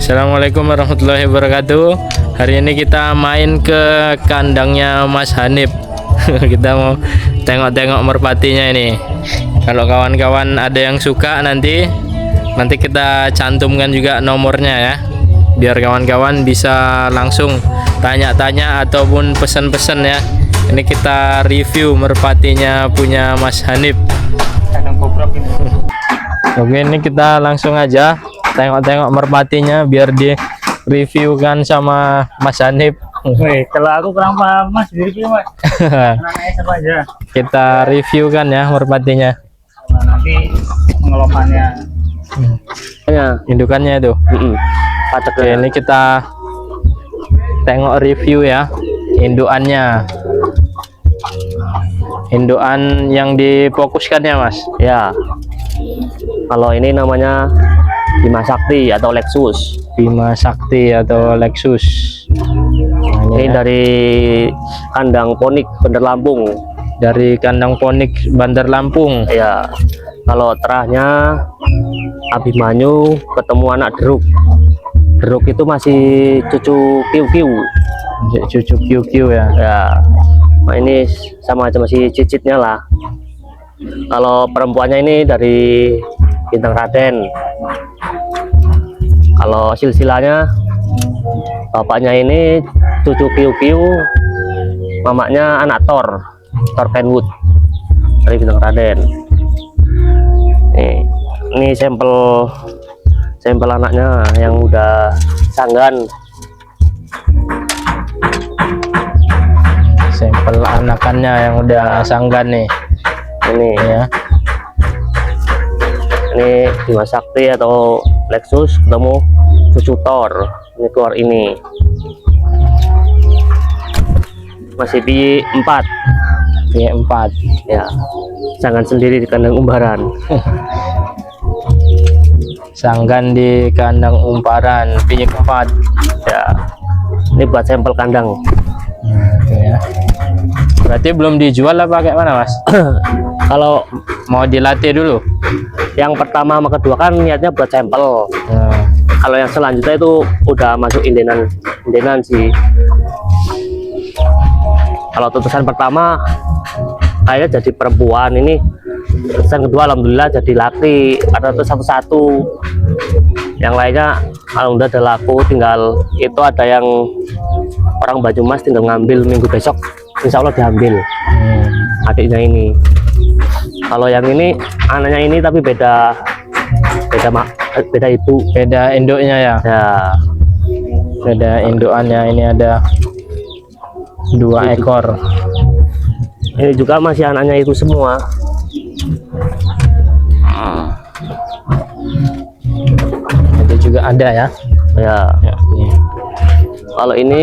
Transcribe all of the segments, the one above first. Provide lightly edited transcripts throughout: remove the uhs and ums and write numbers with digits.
Assalamualaikum warahmatullahi wabarakatuh. Hari ini kita main ke kandangnya Mas Hanif. Kita mau tengok-tengok merpatinya ini. Kalau kawan-kawan ada yang suka nanti kita cantumkan juga nomornya ya, biar kawan-kawan bisa langsung tanya-tanya ataupun pesan-pesan ya. Ini kita review merpatinya punya Mas Hanif. Oke, ini kita langsung aja tengok-tengok merpatinya biar di reviewkan sama Mas Hanif. Wih, kalau aku kurang paham Mas, di review Mas. Anaknya siapa aja? Kita reviewkan ya merpatinya. Nah, nanti pengelopannya. Ya, indukannya itu. Oke, ini kita tengok review ya indukannya. Indukan yang difokuskan ya Mas. Ya, kalau ini namanya Bima Sakti atau Lexus. Bima Sakti atau Lexus. Nah, Ini dari kandang Ponik Bandar Lampung. dari kandang Ponik Bandar Lampung. Ya, kalau terahnya Abimanyu ketemu anak Deruk. Deruk itu masih cucu Kiu-Kiu. Cucu QQ ya. Ya, nah ini sama aja masih cicitnya lah. Kalau perempuannya ini dari Bintang Raden. Kalau silsilanya bapaknya ini cucu Kiu-Kiu, mamanya anak Thor Kenwood dari Bintang Raden. Ini sampel anaknya yang udah sanggan. Sampel anakannya yang udah sanggan nih. Ini Ya. Ini Bima Sakti atau Lexus ketemu cucu Thor. Ini keluar ini. Masih P4. P4. Ya. Jangan sendiri di kandang umbaran. Sanggan di kandang umparan P4. Ya. Ini buat sampel kandang. Itu ya. Berarti belum dijual apa kayak mana Mas? Kalau Mau dilatih dulu. yang pertama sama kedua kan niatnya buat sampel. Nah, Kalau yang selanjutnya itu udah masuk indenan sih. Kalau tutusan pertama kayaknya jadi perempuan, ini tutusan kedua alhamdulillah jadi laki. Ada tuh satu-satu, yang lainnya alhamdulillah ada laku. Tinggal itu ada yang orang Banyumas tinggal ngambil minggu besok, insya Allah diambil adiknya ini. Kalau yang ini anaknya ini tapi beda ibu. beda induknya ya. Ya, Beda indukannya, ini ada 2 ekor. ini juga masih anaknya itu semua. Itu juga ada ya. Ya, Ya, ini. kalau ini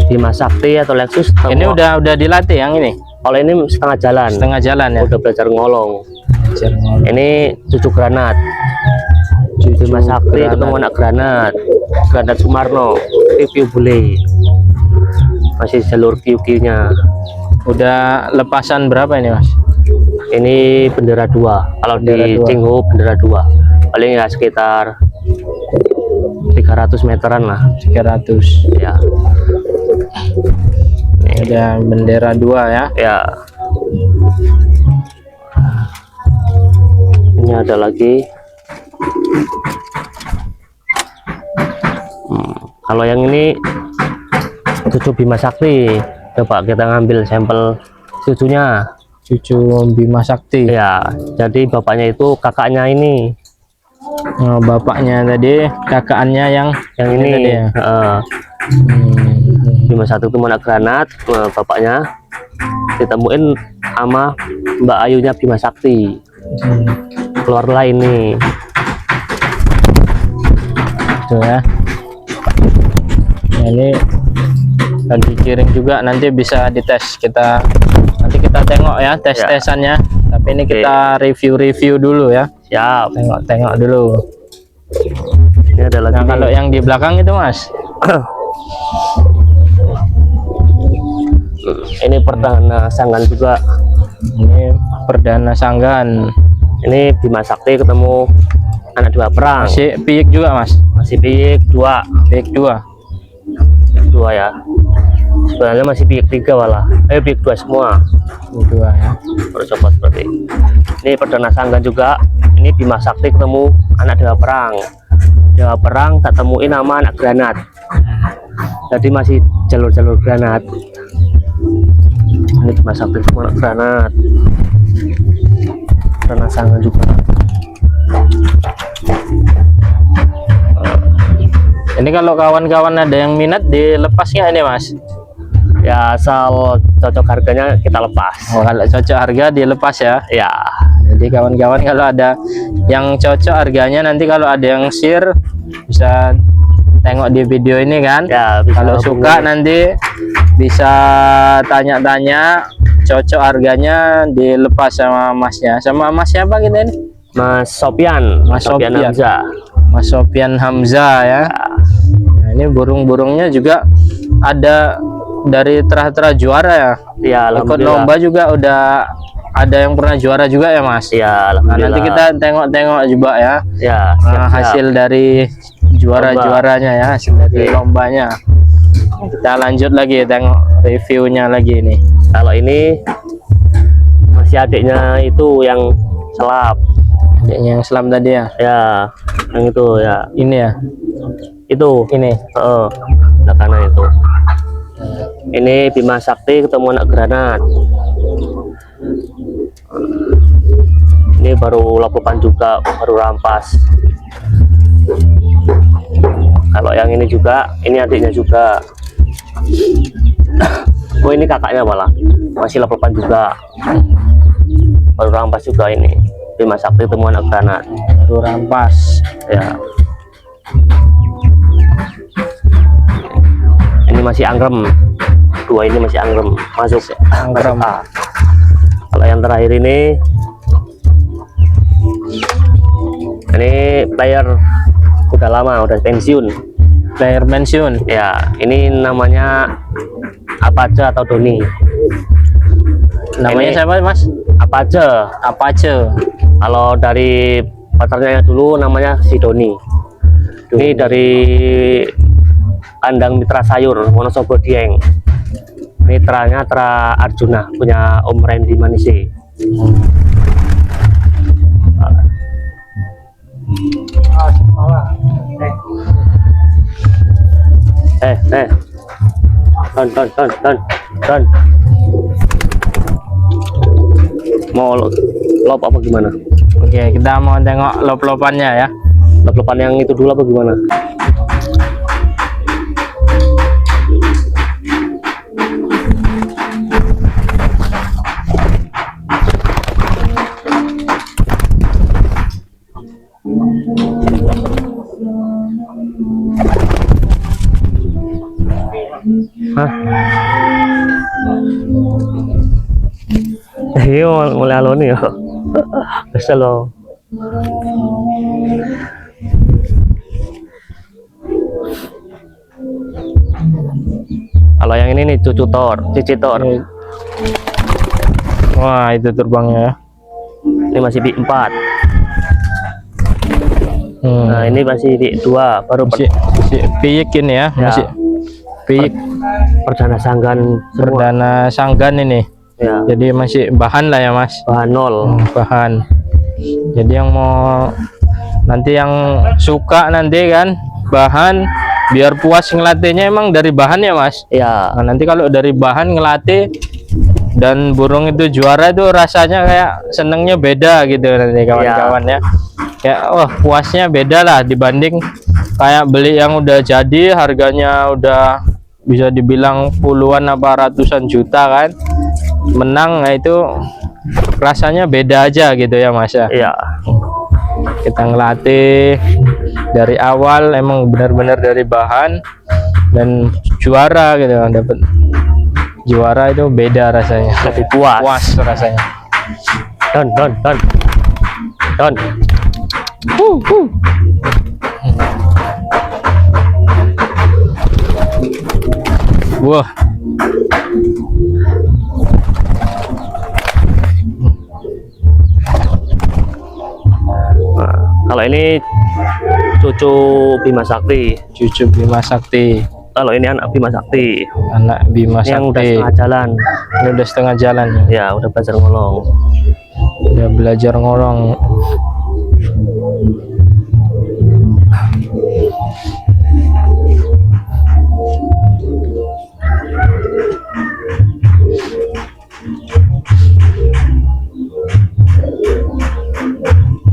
Bima Sakti atau Lexus. Ini udah dilatih yang ini. Kalau ini setengah jalan. Setengah jalan ya. Udah belajar ngolong. Ini cucu granat. Cucu Bima Sakti granat. ketemu anak granat. Granat Sumarno. Kiu Bule. Masih jalur Kiu-Kiunya. Udah lepasan berapa ini Mas? Ini bendera 2. Kalau Bendera di 2. Cingho bendera 2. Paling ya sekitar 300 meteran lah. 300. Ya. Ada bendera 2 ya. Ya. Ini ada lagi. Kalau yang ini cucu Bima Sakti. Coba kita ngambil sampel cucunya. Cucu Bima Sakti. Ya, jadi bapaknya itu kakaknya ini. Oh, bapaknya tadi, kakaknya yang Yang ini. tadi ya. Bima Sakti itu anak granat. Bapaknya ditemuin sama Mbak Ayunya Bima Sakti. Keluarlah ini. Itu ya. Nah, ini dan dikirim juga, nanti bisa dites. Nanti kita tengok ya tes-tesannya. Tapi ini kita review dulu ya. Siap. Tengok dulu. Ini ada lagi. Nah, kalau yang di belakang itu Mas, ini perdana sanggan juga. ini perdana sanggan. Ini Bima Sakti ketemu anak dua perang. Masih piyik juga mas. Masih piyik 2. Piyik 2. 2 ya. Sebenarnya masih piyik 3 malah. Piyik 2 semua. 2 ya. Baru coba seperti ini. Ini perdana sanggan juga. Ini Bima Sakti ketemu anak Dewa Perang. Dewa Perang tak temuin nama anak granat. Jadi masih jalur-jalur granat. Ini Bima Sakti ketemu anak granat. Perdana sanggan juga. Ini kalau kawan-kawan ada yang minat dilepas nggak ini mas? Ya asal cocok harganya kita lepas. Oh, kalau cocok harga dilepas ya. Ya. Jadi kawan-kawan kalau ada yang cocok harganya, nanti kalau ada yang share bisa tengok di video ini kan. Ya, bisa Kalau suka hubungi. nanti bisa tanya-tanya, cocok harganya dilepas sama masnya. Sama mas siapa kita ini? Mas Sopyan. Mas Sopyan. Hamzah. Mas Sopyan Hamzah ya. Nah, ini burung-burungnya juga ada dari terah-terah juara ya. Ya, Ikut alhamdulillah. lomba juga udah ada yang pernah juara juga ya mas. Ya, Nah, alhamdulillah. nanti kita tengok-tengok juga ya. ya Nah, siap-siap. hasil dari juara-juaranya ya, hasil dari Oke. lombanya. Kita lanjut lagi tengok reviewnya lagi ini. Kalau ini masih adiknya itu yang selap. Yang selam tadi ya. Ya, yang itu ya. Ini ya. Itu. Ini. Nah, karena itu. Ini Bima Sakti ketemu anak granat. Ini baru lopopan juga, baru rampas. Kalau yang ini juga, ini adiknya juga. Oh, ini kakaknya malah. Masih lopopan juga. Baru rampas juga ini. Bima Sakti ketemu anak granat. Baru rampas. Ya. Ini masih anggrem. 2 ini masih anggrem. Masuk Anggrem. A. Kalau yang terakhir ini player udah lama, udah pensiun. Player pensiun. Ya, ini namanya Apache atau Doni. Namanya Ini- siapa mas? Apache. Apache. Kalau dari pacarnya yang dulu namanya si Doni. Ini dari kandang Mitra Sayur Wonosobo Dieng. Mitranya Tra Arjuna, punya Om Randy Manise. Don. Mau lop apa gimana? Oke, kita mau tengok lop-lopannya ya. Lop-lopan yang itu dulu apa gimana? Hah? Iya, mulai aloni ya. Bisa loh. Kalau yang ini nih Cicitor. Wah, itu terbangnya ya. Ini masih di 4. Hmm. Nah, ini masih di 2, baru masih piyik ini ya, masih piyik perdana sanggan semua. perdana sanggan ini. Ya, Jadi masih bahan lah ya mas. bahan 0. Bahan. Jadi yang mau nanti yang suka nanti kan bahan biar puas ngelatihnya emang dari bahan ya mas. Ya, Nah, nanti kalau dari bahan ngelatih dan burung itu juara itu rasanya kayak senengnya beda gitu nanti kawan-kawan ya. Kayak wah puasnya beda lah dibanding kayak beli yang udah jadi harganya udah bisa dibilang puluhan apa ratusan juta kan. Menang, nah itu rasanya beda aja gitu ya mas ya. iya. Kita ngelatih dari awal emang benar-benar dari bahan dan juara gitu, dapat juara itu beda rasanya, Lebih puas. rasanya. Don. Wah, Nah, kalau ini cucu Bima Sakti. Cucu Bima Sakti. Kalau ini anak Bima Sakti. Anak Bima Ini yang udah Sakti. setengah jalan. Ini udah setengah jalan ya. Ya, udah belajar ngolong. Udah belajar ngolong.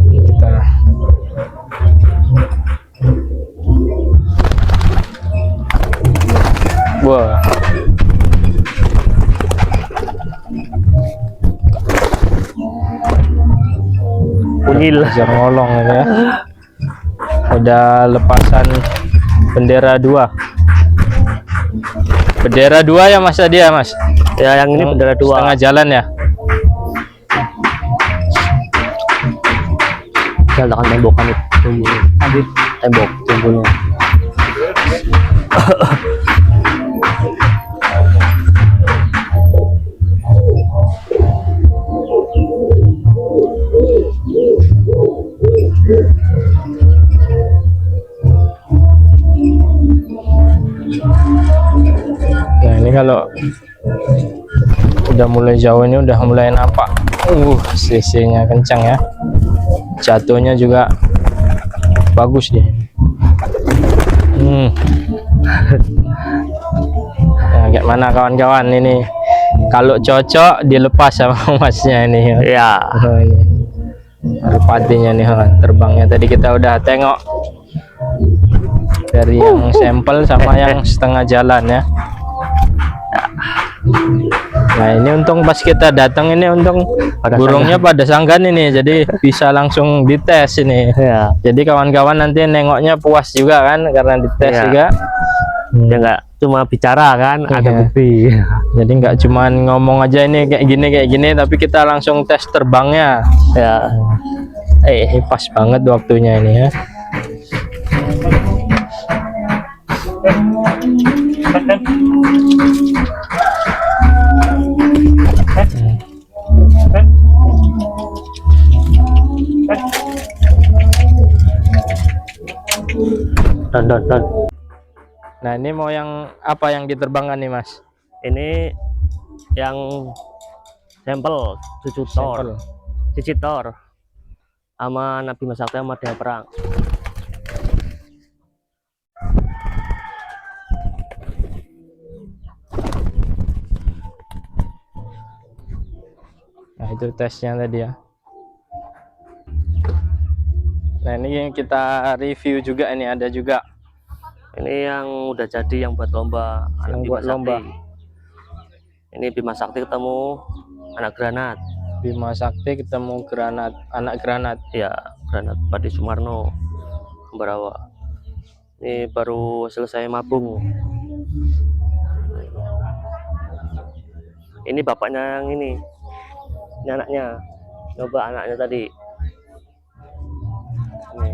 Kita wah, Unyil. belajar ngolong ini ya. Udah lepasan bendera 2. Bendera 2 ya Mas tadi ya Mas? Ya, yang ini bendera 2. Setengah jalan ya. Saya letakkan tembokan itu. Tembok tumbuhnya. Nah ini kalau udah mulai jauh ini udah mulai nampak. CC-nya kencang ya. Jatuhnya juga bagus dia. Nah, kayak mana kawan-kawan ini? Kalau cocok dilepas sama masnya ini. Ya. Oh, ini merpatinya nih terbangnya. Tadi kita udah tengok dari yang sampel sama yang setengah jalan ya. Nah ini untung pas kita datang ini untung burungnya pada sanggan ini, jadi bisa langsung dites ini. Ya. Jadi kawan-kawan nanti nengoknya puas juga kan karena dites Ya. juga. Ya nggak cuma bicara kan, ada Iya. bukti. Jadi nggak cuman ngomong aja ini kayak gini, tapi kita langsung tes terbangnya. Ya. Ini pas banget waktunya ini ya. Dan. Nah ini mau yang apa yang diterbangkan nih Mas? Ini yang sampel cucu Thor, Sampel. cici Thor, sama Nabi Masakti sama Dewa Perang. Nah itu tesnya tadi ya. Nah ini yang kita review juga, ini ada juga Ini yang udah jadi yang buat lomba, anak yang Bima buat lomba. Sakti. Ini Bima Sakti ketemu anak granat. Bima Sakti ketemu granat, anak granat. Ya, granat Padi Sumarno Barawa. Ini baru selesai mabung. Ini bapaknya yang ini anaknya, coba anaknya tadi. Ini.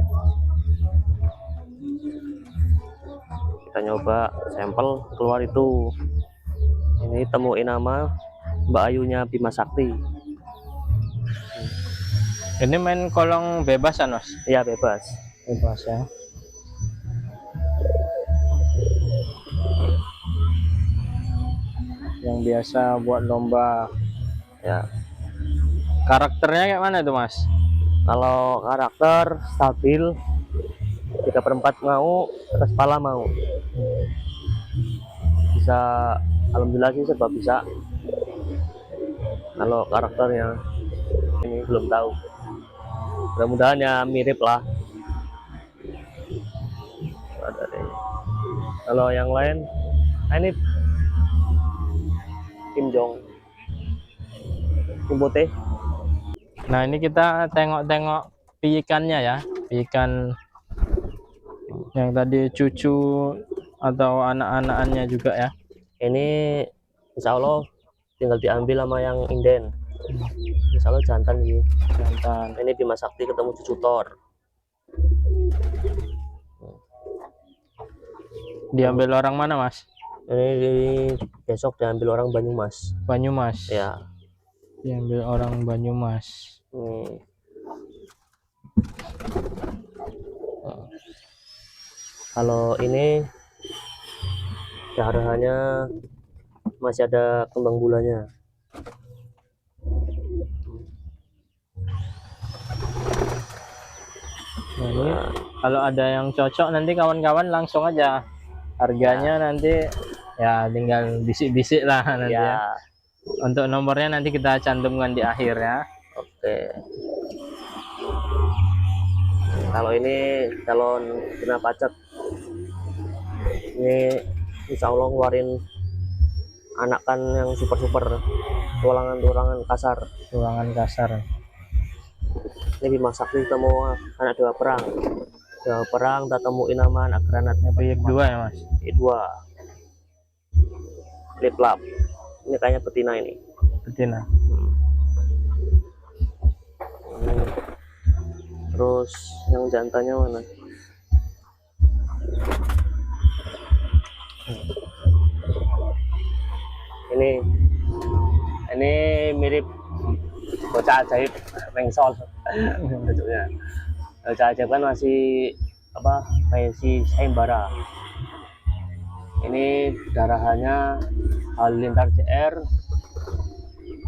Kita nyoba sampel keluar itu. Ini temuin nama Mbak Ayunya Bima Sakti. Ini main kolong bebasan Mas? Iya, bebas. Bebas ya. Yang biasa buat lomba. Ya. Karakternya kayak mana tuh Mas? Kalau karakter stabil, 3/4 mau, atas kepala mau. Bisa, alhamdulillah sih serba bisa. Kalau karakternya ini belum tahu. Mudah-mudahan ya mirip lah. Ada deh. Kalau yang lain, ini Kim Jong, Kim Putih. Nah ini kita tengok-tengok piikannya ya, piikan yang tadi cucu atau anak-anakannya juga ya. Ini insya Allah tinggal diambil sama yang inden. Insya Allah jantan sih. Jantan. Ini Bima Sakti ketemu cucu Thor. Diambil orang mana Mas? Ini besok diambil orang Banyumas. Banyumas. Ya. Diambil orang Banyumas. Ini Kalau ini darahannya masih ada kembang bulanya. Nah, ini kalau ada yang cocok nanti kawan-kawan langsung aja. Harganya nanti ya tinggal bisik-bisik lah nanti ya. Ya, Untuk nomornya nanti kita cantumkan di akhir ya. oke. Kalau ini calon kena pajak, ini insya Allah ngeluarin anakan yang super tulangan kasar. Ruangan kasar. Ini dimasak nih, kita mau anak dewa perang kita temuin nama anak granatnya Buyut 2 ya mas. dua lip lap. Ini kayaknya betina ini. Betina. Terus yang jantannya mana? Ini mirip bocah ajaib mengsol bentuknya. Bocah ajaib kan masih apa, masih sayembara. Ini darahannya Halilintar CR.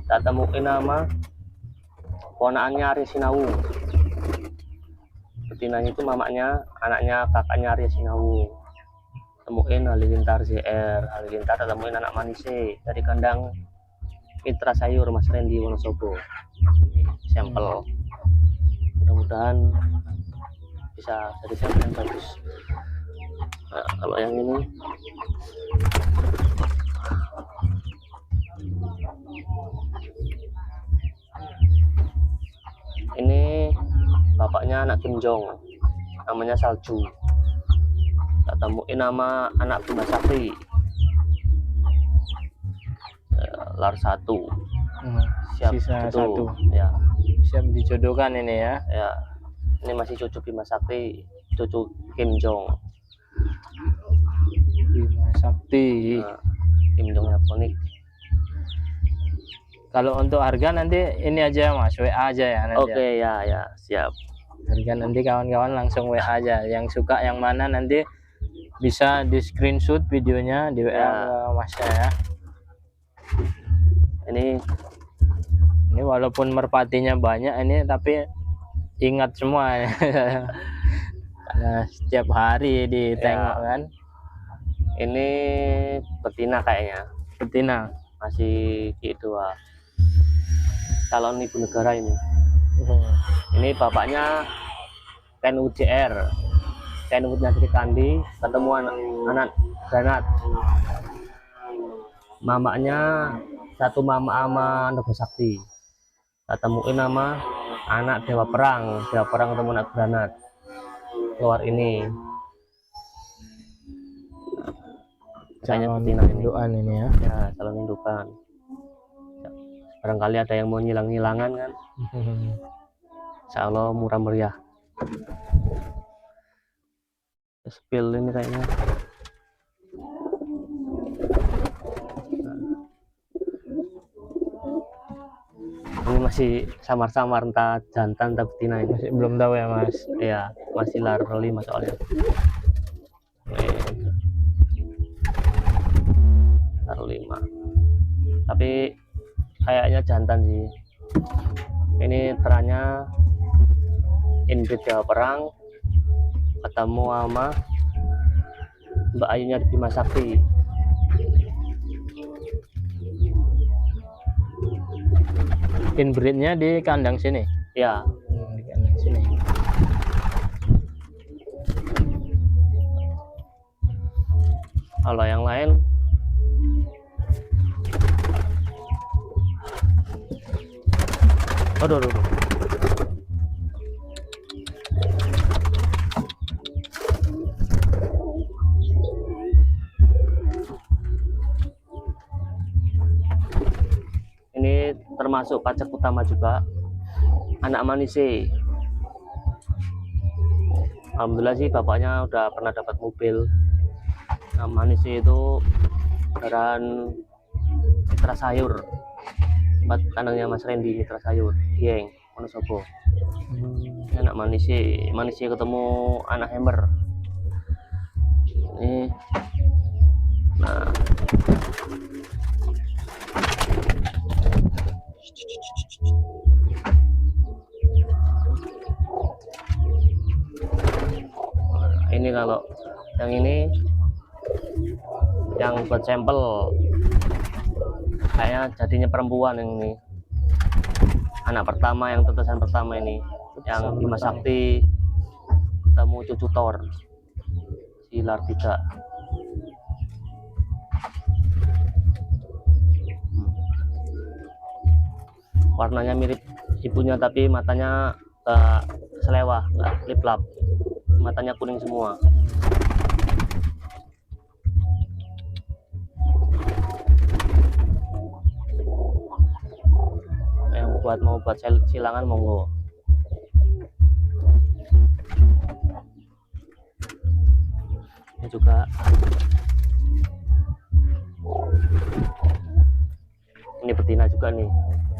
Tak temuin nama ponakannya Arya Sinawu. Betinanya itu mamanya, anaknya kakaknya Arya Sinawu. Temuin Halilintar CR. Halilintar temuin anak manise dari kandang Mitra Sayur Mas Randy Wonosobo. Sampel. Mudah-mudahan bisa jadi sampel yang bagus. Nah, kalau yang ini bapaknya anak Kim Jong, namanya Salju. Tak temuin nama anak Bima Sakti, lar 1. Siap Sisa itu 1. ya. Siap dijodohkan ini ya. Ya, ini masih cucu Bima Sakti, cucu Kim Jong. Bima Sakti. Nah, Kim Jong Japonik. Kalau untuk harga nanti ini aja mas, WA aja ya nanti. Oke ya siap. Harga nanti kawan-kawan langsung WA aja. Yang suka yang mana nanti bisa di screenshot videonya di WA ke masnya ya. Ini walaupun merpatinya banyak ini tapi ingat semua ya. Karena setiap hari ditengok kan. Ini betina kayaknya. Betina. Masih G2. Calon ibu negara ini. Ini bapaknya Ken UJR. Ken Sri Kandi ketemu anak granat. Mamanya satu mama sama Nogo Sakti. Tak temuin nama anak Dewa Perang ketemu anak granat. Keluar ini. Kayaknya betina ini. Indukan ini ya. Ya, calon indukan. Barangkali ada yang mau ngilang-ngilangan kan. Insya Allah murah meriah. Spill ini kayaknya. Ini masih samar-samar, entah jantan entah betina ini. Masih belum tahu ya mas. Iya, masih lar 5 soalnya. Lar 5. Tapi kayaknya jantan sih. Ini terannya inbreed Jawa Perang ketemu sama Mbak Ayunya di Bima Sakti. Inbreednya di kandang sini. Ya, Di kandang sini. kalau yang lain aduh. Ini termasuk pajak utama juga, anak manise. Alhamdulillah sih bapaknya udah pernah dapat mobil. Nah, manise itu kendaraan Mitra Sayur, tempat kandangnya Mas Randy Mitra Sayur, Dieng, Wonosobo. Anak manise ketemu anak Hammer. Ini nah ini kalau yang ini yang buat sampel kayaknya jadinya perempuan yang ini, anak pertama yang tetesan pertama ini yang Bima Sakti ketemu cucu Thor si Lar 3. Warnanya mirip ibunya tapi matanya gak selewah, gak lip-lap, matanya kuning semua. Yang mau buat silangan monggo. Ini juga ini betina juga nih,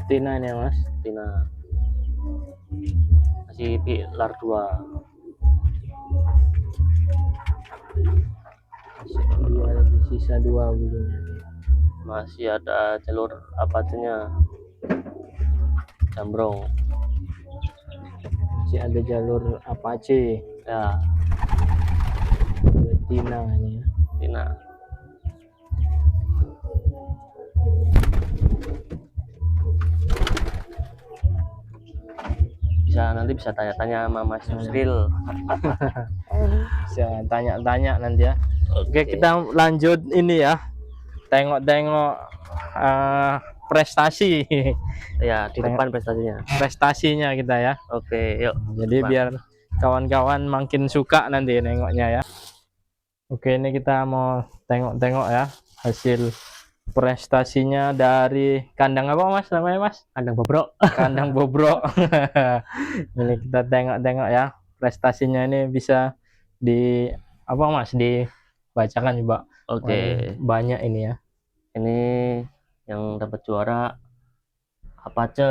Tina ini Mas. betina masih pilar 2. Dia lagi sisa 2 bulunya. Masih ada jalur apatenya jambrong Masih ada jalur Apache. ya, Betina ini ya. betina. Nanti bisa tanya-tanya sama Mas Yusril. Bisa tanya-tanya nanti ya. Oke, kita lanjut ini ya. Tengok-tengok prestasi. Ya, di depan Prestasinya kita ya. Oke, yuk. Jadi Depan. biar kawan-kawan makin suka nanti nengoknya ya. Oke, ini kita mau tengok-tengok ya hasil prestasinya dari kandang apa Mas namanya Mas? Kandang bobrok. Kandang bobrok. Ini kita tengok-tengok ya prestasinya, ini bisa di apa Mas dibacakan coba. Oke. Banyak ini ya. Ini yang dapat juara Apache.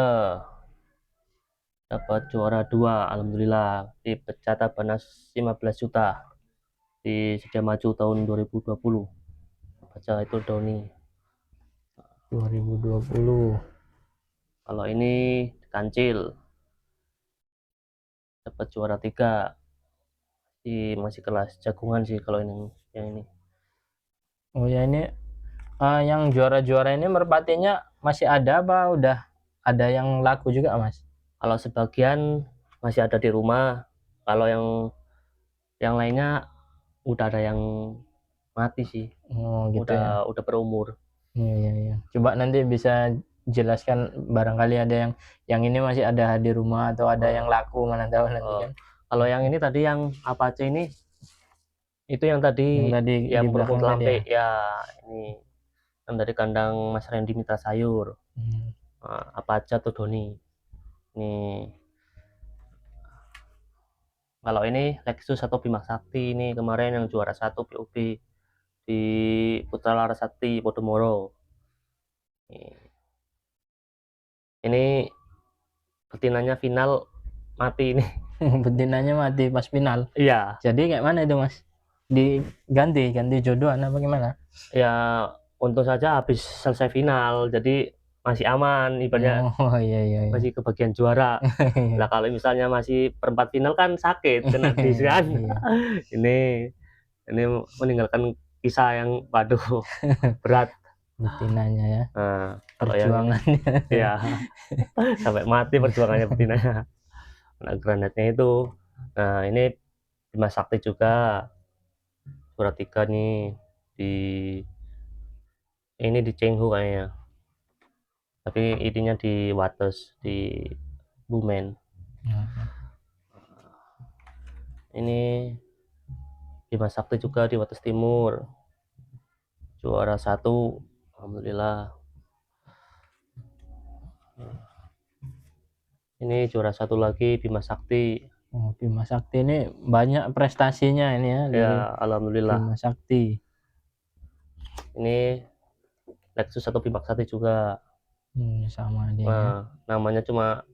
Dapat juara 2, alhamdulillah. Di Pecata Banas 15 juta. Di Sudah Maju tahun 2020. Apache itu Doni. 2020. Kalau ini Kancil dapat juara 3. Masih kelas jagungan sih kalau yang ini. Oh ya, ini yang juara-juara ini merpatinya masih ada apa udah ada yang laku juga Mas? Kalau sebagian masih ada di rumah, kalau yang lainnya udah ada yang mati sih. Oh gitu ya. Udah berumur. Iya. Coba nanti bisa jelaskan, barangkali ada yang ini masih ada di rumah atau ada yang laku, mana tahu nanti kan. Kalau yang ini tadi yang Apache ini, itu yang tadi yang yang di belakang lampe tadi ya. ini yang dari kandang Mas Randy Mitra Sayur. Apache atau Doni. Ini kalau ini Lexus atau Bima Sakti, ini kemarin yang juara 1 POB di Putra Larasati Podomoro. Ini betinanya final mati ini. Betinanya mati pas final. Iya. Jadi kayak mana itu Mas? Ganti jodohan apa gimana? Ya untung saja habis selesai final, jadi masih aman ibaratnya. Oh iya. Masih kebagian juara. Nah kalau misalnya masih perempat final kan sakit kena dis kan. Ini meninggalkan kisah yang waduh berat. Betinanya ya. Nah, perjuangannya. Iya. Sampai mati perjuangannya betinanya. Nah, granatnya itu. Nah, ini Bima Sakti juga. Juara 3 nih di Chenghu kayaknya. Tapi ininya di Wates di Bumen. Ini Bima Sakti juga di Wates Timur. Juara 1, alhamdulillah. Ini juara 1 lagi Bima Sakti. Oh, Bima Sakti ini banyak prestasinya ini ya. Ya, alhamdulillah. Bima Sakti. Ini Lexus atau Bima Sakti juga. Sama dia. Nah, namanya cuma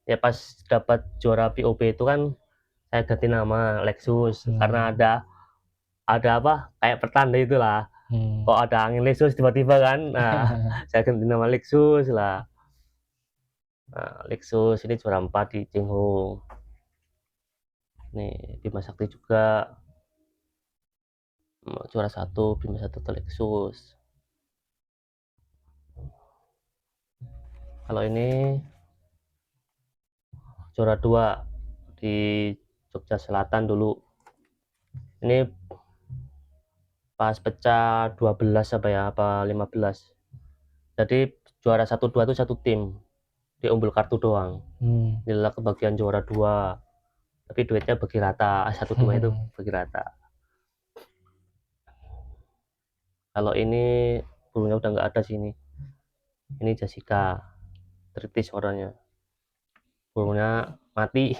ya pas dapat juara POB itu kan saya ganti nama Lexus karena ada ada apa kayak pertanda itulah. Kok ada angin Lexus tiba-tiba kan, nah saya ganti nama Lexus lah. Nah, Lexus ini juara 4 di Cinghu. Nih Bima Sakti juga juara 1 Bima Sakti Lexus. Kalau ini juara 2 di Jogja Selatan dulu. Ini pas pecah 12 apa ya, apa 15. Jadi juara 1-2 itu satu tim. Diunggul kartu doang. Inilah kebagian juara 2. Tapi duitnya bagi rata, 1-2 itu bagi rata. Kalau ini burungnya udah nggak ada sini. Ini Jessica, tritis warnanya. Burungnya mati.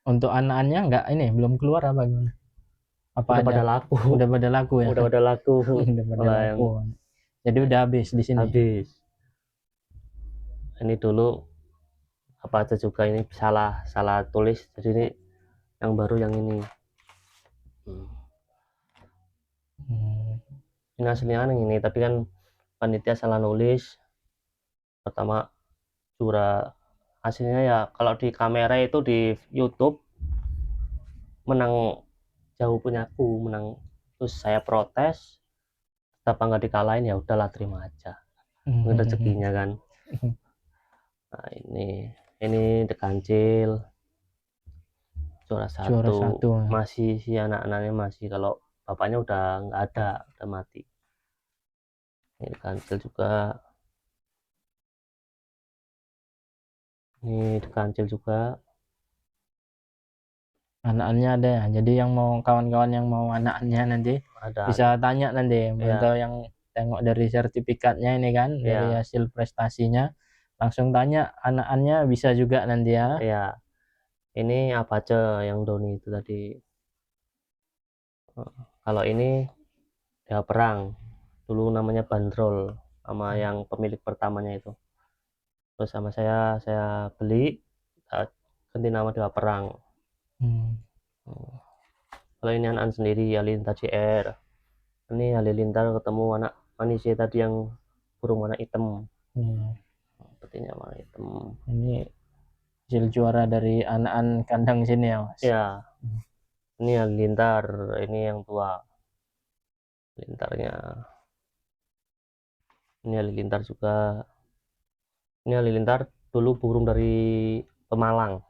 Untuk anak-anaknya nggak ini belum keluar apa gimana? Apa Udah ada? pada laku. Udah pada laku ya. Udah pada laku. Udah pada Kalau laku. Jadi udah habis di sini. habis. Ini dulu apa aja juga ini salah tulis. Jadi ini yang baru yang ini. Ini aslinya yang ini, tapi kan panitia salah nulis. Pertama juara hasilnya ya kalau di kamera itu di YouTube menang jauh punya aku, menang. Terus saya protes, apa nggak dikalahin, ya udahlah terima aja, mungkin rezekinya kan. Nah ini The Kancil juara satu. Masih si anak-anaknya masih, kalau bapaknya udah nggak ada, udah mati. Ini The Kancil juga. Ini The Kancil juga. Anak-anaknya ada ya. Jadi yang mau kawan-kawan yang mau anak-anaknya nanti Ada. bisa tanya nanti. Ya. Atau yang tengok dari sertifikatnya ini kan, dari Ya. hasil prestasinya, langsung tanya anak-anaknya bisa juga nanti ya. Ya. Ini apa aja yang Doni itu tadi. Kalau ini ya perang. Dulu namanya Bandrol sama yang pemilik pertamanya itu. Terus sama saya beli, ganti nama Dewa Perang. Kalau ini anak sendiri Halilintar JR. Ini Halilintar ketemu anak manusia tadi yang burung warna hitam. Petinya warna hitam. Ini hasil juara dari anak-anak kandang sini ya Mas. Ya. Ini Halilintar, ini yang tua. Halilintarnya. Ini Halilintar juga. Ini Halilintar dulu burung dari Pemalang.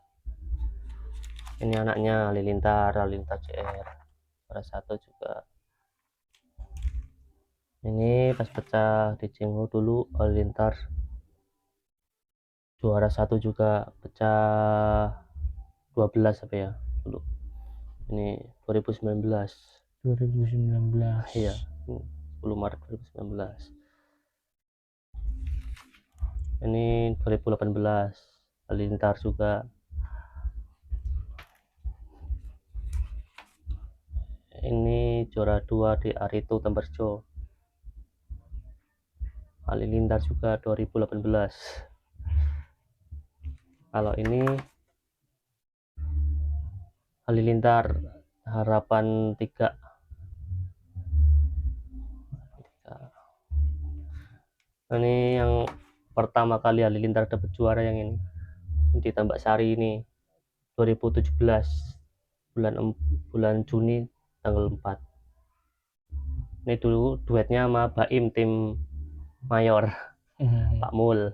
Ini anaknya Halilintar JR. Juara 1 juga. Ini pas pecah di Cinghu dulu Halilintar juara 1 juga, pecah 12 apa ya dulu. Ini 2019. Iya, 10 Maret 2019. Ini 2018 Halilintar juga. Ini juara 2 di Aritu Temberjo. Halilintar juga 2018. Kalau ini Halilintar Harapan 3. Ini yang pertama kali Halilintar dapat juara yang ini di Tambak Sari ini 2017 bulan Juni tanggal 4. Ini dulu duetnya sama Baim tim Mayor. Pak Mul.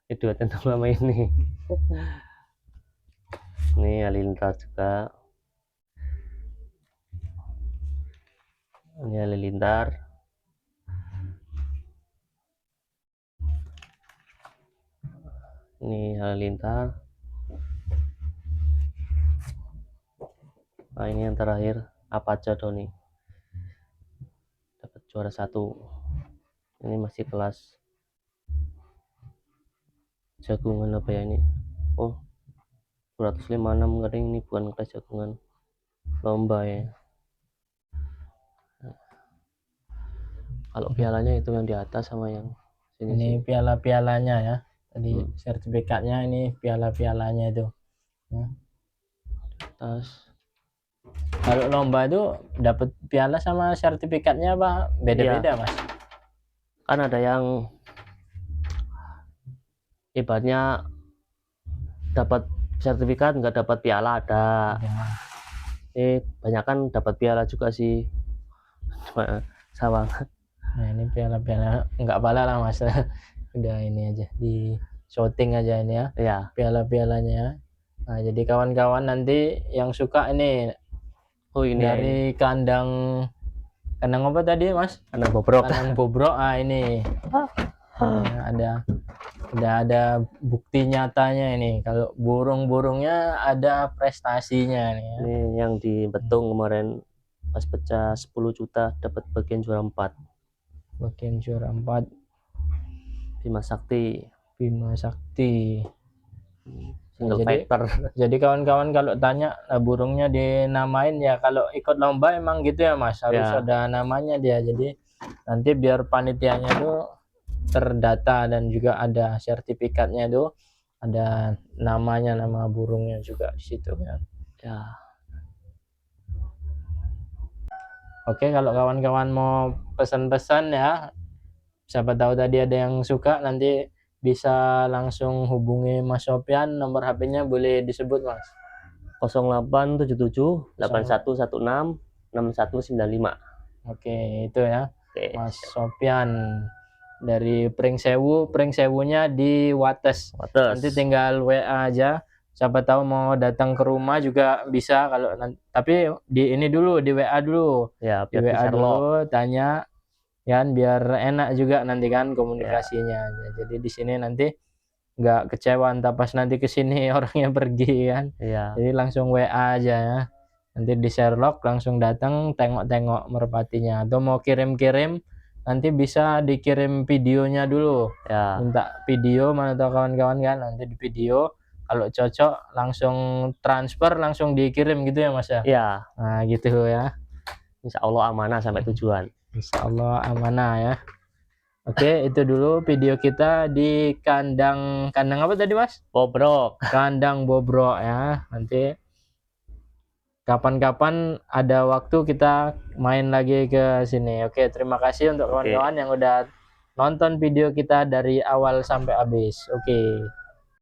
Ini duetnya sama ini. Ini Halilintar juga. Ini Halilintar. Ini Halilintar. Nah ini yang terakhir apa aja Doni, dapat juara 1. Ini masih kelas jagungan apa ya ini, oh 256 kadang ini bukan kelas jagungan, lomba ya. Kalau pialanya itu yang di atas sama yang sini. Ini piala-pialanya ya. Tadi sertifikatnya, ini piala-pialanya itu. Ya. Atas. Kalau lomba itu dapat piala sama sertifikatnya apa beda-beda Mas? Kan ada yang ibaratnya dapat sertifikat nggak dapat piala ada. Banyak kan dapat piala juga sih. Cuma sama. Nah ini piala-piala nggak pala lah Mas. Udah ini aja di shooting aja ini ya Ya, piala-pialanya. Nah jadi kawan-kawan nanti yang suka ini oh ini dari kandang apa tadi Mas? anak bobrok. Kandang bobrok. Ini ada bukti nyatanya ini kalau burung-burungnya ada prestasinya nih ya. Ini yang di Betung kemarin pas pecah 10 juta dapat bagian juara 4 Bagian juara 4 Bima Sakti single jadi fighter. jadi kawan-kawan kalau tanya burungnya dinamain ya kalau ikut lomba emang gitu ya Mas harus Ya. ada namanya dia jadi nanti biar panitianya tuh terdata dan juga ada sertifikatnya tuh ada namanya nama burungnya juga di situ ya. Ya, Oke kalau kawan-kawan mau pesan-pesan ya siapa tahu tadi ada yang suka nanti bisa langsung hubungi Mas Sopyan nomor HP-nya boleh disebut Mas 0877 8116 6195. Oke itu ya Oke, Mas Sopyan dari Pring Sewunya di Wates Wates. nanti tinggal WA aja siapa tahu mau datang ke rumah juga bisa kalau tapi di ini dulu di WA dulu Ya, di biar WA bisa dulu tanya kan biar enak juga nanti kan komunikasinya jadi di sini nanti nggak kecewa entah pas nanti ke sini orangnya pergi kan Ya, jadi langsung WA aja ya nanti di Sherlock langsung datang tengok-tengok merpatinya atau mau kirim-kirim nanti bisa dikirim videonya dulu ya, minta video mana tahu kawan-kawan kan nanti di video kalau cocok langsung transfer langsung dikirim gitu ya Mas ya ya. nah gitu ya Insya Allah amanah sampai tujuan. Insya Allah amanah ya. Oke itu dulu video kita di kandang apa tadi Mas? Bobrok. Kandang bobrok ya. Nanti kapan-kapan ada waktu kita main lagi ke sini. Oke terima kasih untuk kawan-kawan yang udah nonton video kita dari awal sampai habis. Oke.